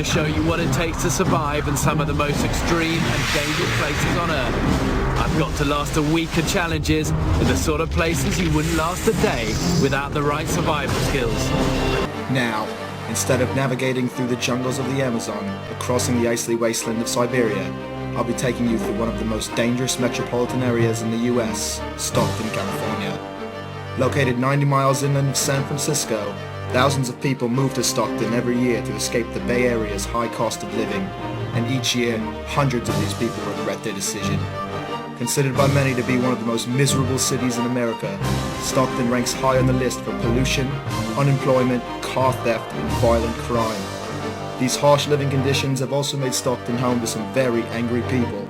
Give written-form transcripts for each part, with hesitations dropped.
to show you what it takes to survive in some of the most extreme and dangerous places on Earth. I've got to last a week of challenges in the sort of places you wouldn't last a day without the right survival skills. Now, instead of navigating through the jungles of the Amazon or crossing the icy wasteland of Siberia, I'll be taking you through one of the most dangerous metropolitan areas in the US, Stockton, California. Located 90 miles inland of San Francisco, thousands of people move to Stockton every year to escape the Bay Area's high cost of living, and each year, hundreds of these people regret their decision. Considered by many to be one of the most miserable cities in America, Stockton ranks high on the list for pollution, unemployment, car theft, and violent crime. These harsh living conditions have also made Stockton home to some very angry people.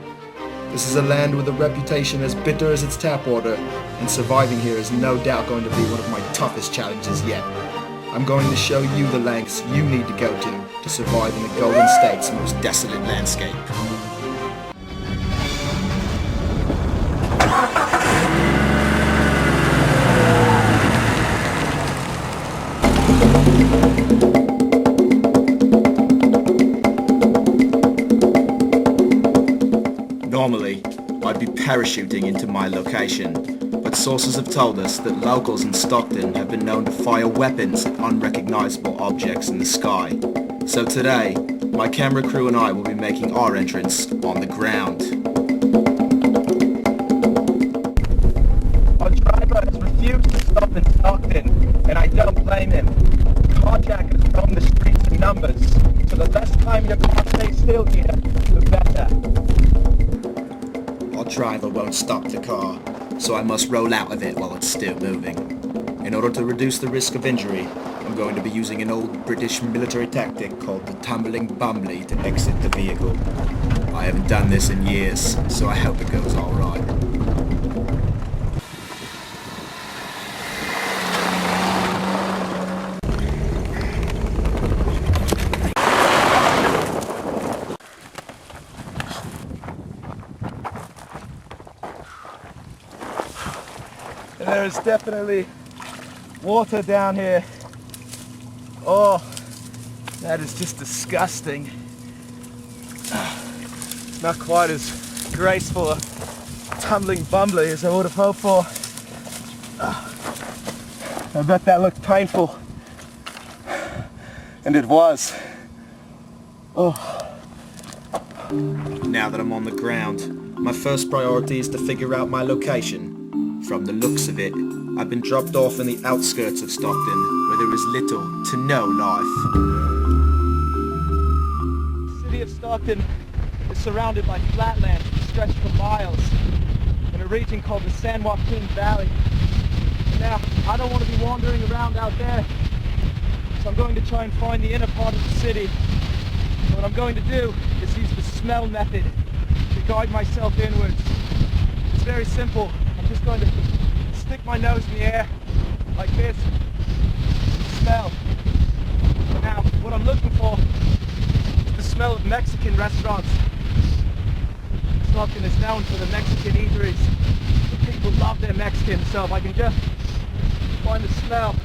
This is a land with a reputation as bitter as its tap water, and surviving here is no doubt going to be one of my toughest challenges yet. I'm going to show you the lengths you need to go to survive in the Golden State's most desolate landscape. Normally, I'd be parachuting into my location, but sources have told us that locals in Stockton have been known to fire weapons at unrecognizable objects in the sky. So today, my camera crew and I will be making our entrance on the ground. Our driver has refused to stop in Stockton, and I don't blame him. Carjackers roam the streets in numbers, so the less time your car stays still here, the better. Our driver won't stop the car, so I must roll out of it while it's still moving. In order to reduce the risk of injury, I'm going to be using an old British military tactic called the tumbling bumbly to exit the vehicle. I haven't done this in years, so I hope it goes all right. There is definitely water down here. Oh, that is just disgusting. Not quite as graceful a tumbling bumbly as I would have hoped for. I bet that looked painful. And it was. Oh. Now that I'm on the ground, my first priority is to figure out my location. From the looks of it, I've been dropped off in the outskirts of Stockton, where there is little to no life. The city of Stockton is surrounded by flatlands that stretch for miles in a region called the San Joaquin Valley. Now, I don't want to be wandering around out there, so I'm going to try and find the inner part of the city. And what I'm going to do is use the smell method to guide myself inwards. It's very simple. I'm just going to stick my nose in the air like this and smell. Now, what I'm looking for is the smell of Mexican restaurants. Stockton is known for the Mexican eateries. People love their Mexican, so if I can just find the smell.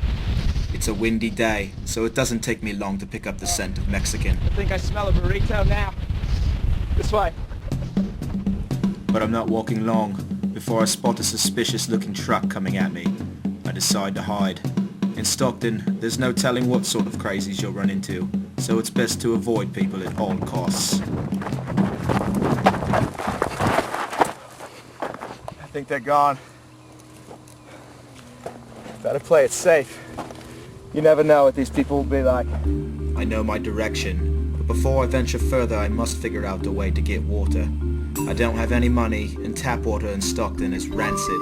It's a windy day, so it doesn't take me long to pick up the scent of Mexican. I think I smell a burrito now. This way. But I'm not walking long before I spot a suspicious-looking truck coming at me. I decide to hide. In Stockton, there's no telling what sort of crazies you'll run into, so it's best to avoid people at all costs. I think they're gone. Better play it safe. You never know what these people will be like. I know my direction, but before I venture further I must figure out a way to get water. I don't have any money, and tap water in Stockton is rancid.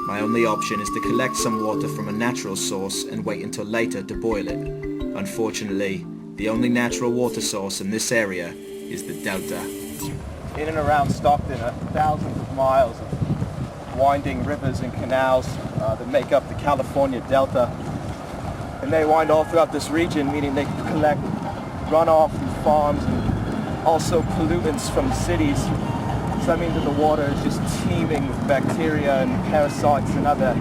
My only option is to collect some water from a natural source and wait until later to boil it. Unfortunately, the only natural water source in this area is the delta. In and around Stockton are thousands of miles of winding rivers and canals that make up the California Delta. And they wind all throughout this region, meaning they collect runoff from farms and also pollutants from cities. So that means that the water is just teeming with bacteria and parasites and other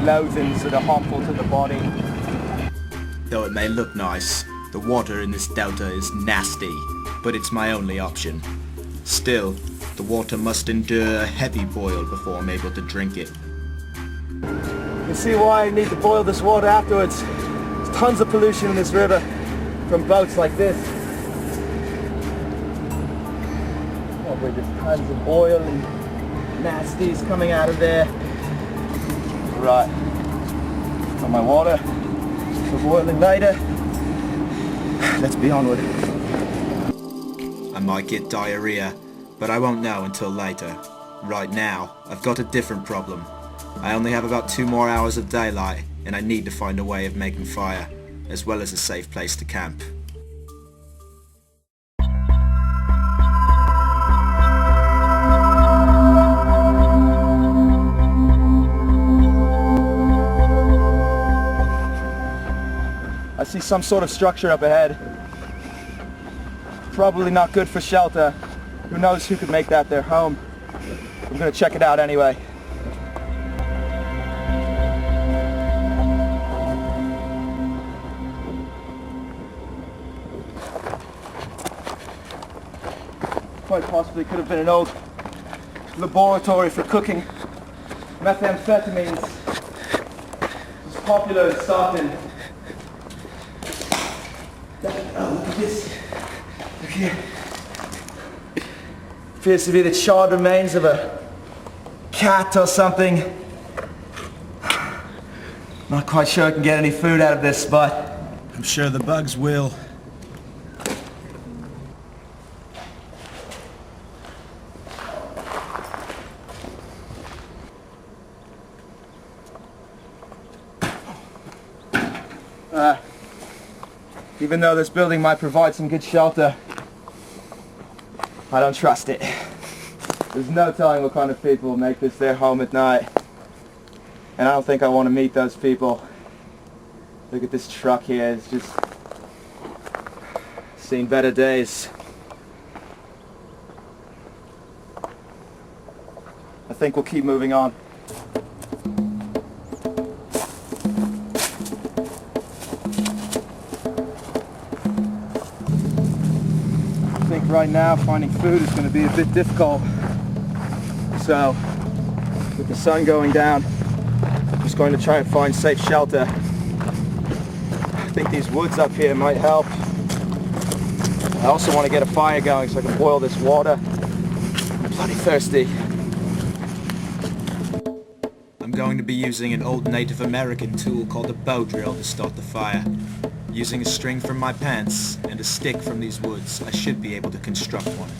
loathings that are harmful to the body. Though it may look nice, The water in this delta is nasty, but it's my only option. Still, the water must endure a heavy boil before I'm able to drink it. You see why I need to boil this water afterwards. There's tons of pollution in this river from boats like this. Probably just tons of oil and nasties coming out of there. Right, got my water for boiling later. Let's be onward. I might get diarrhea, but I won't know until later. Right now, I've got a different problem. I only have about 2 more hours of daylight, and I need to find a way of making fire, as well as a safe place to camp. I see some sort of structure up ahead. Probably not good for shelter. Who knows who could make that their home. I'm gonna check it out anyway. Quite possibly could have been an old laboratory for cooking methamphetamines. It's popular in Stockton. Oh, look at this. Look here. Appears to be the charred remains of a cat or something. Not quite sure I can get any food out of this spot. I'm sure the bugs will. Even though this building might provide some good shelter, I don't trust it. There's no telling what kind of people make this their home at night. And I don't think I want to meet those people. Look at this truck here, it's just seen better days. I think we'll keep moving on. I think right now finding food is going to be a bit difficult. So, with the sun going down, I'm just going to try and find safe shelter. I think these woods up here might help. I also want to get a fire going so I can boil this water. I'm bloody thirsty. I'm going to be using an old Native American tool called a bow drill to start the fire. Using a string from my pants and a stick from these woods, I should be able to construct one.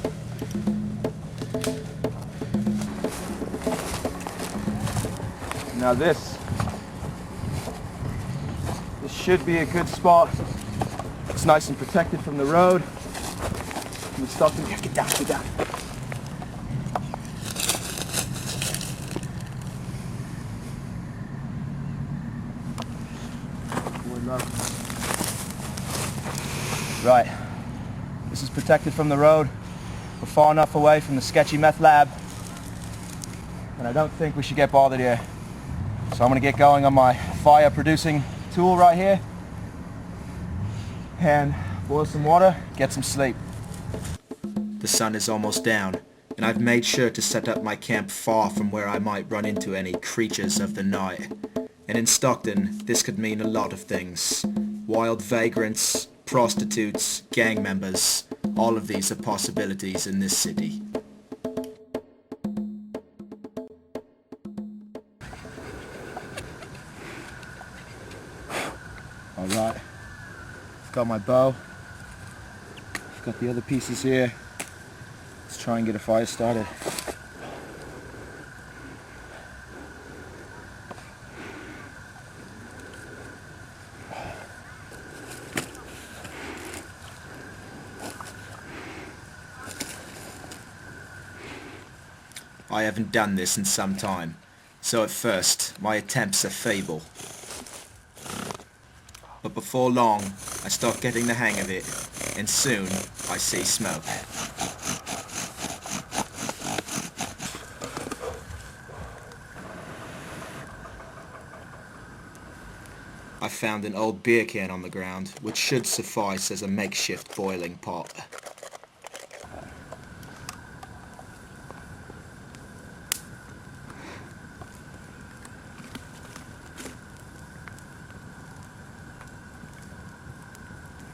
Now this should be a good spot. It's nice and protected from the road. From the Stockton. Get down, get down. Right, this is protected from the road. We're far enough away from the sketchy meth lab, and I don't think we should get bothered here. So I'm gonna get going on my fire producing tool right here, and boil some water, get some sleep. The sun is almost down, and I've made sure to set up my camp far from where I might run into any creatures of the night. And in Stockton, this could mean a lot of things. Wild vagrants, prostitutes, gang members, all of these are possibilities in this city. Alright, I've got my bow, I've got the other pieces here. Let's try and get a fire started. I haven't done this in some time, so at first my attempts are feeble. But before long, I start getting the hang of it, and soon I see smoke. I found an old beer can on the ground, which should suffice as a makeshift boiling pot. There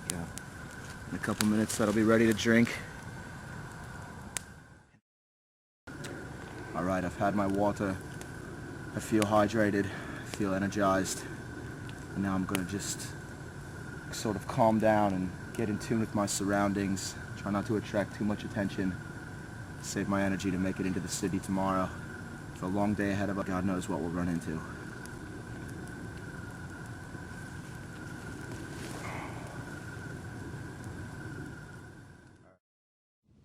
we go. In a couple minutes that'll be ready to drink. Alright, I've had my water. I feel hydrated, I feel energized. And now I'm gonna just sort of calm down and get in tune with my surroundings. Try not to attract too much attention. Save my energy to make it into the city tomorrow. It's a long day ahead of us. God knows what we'll run into.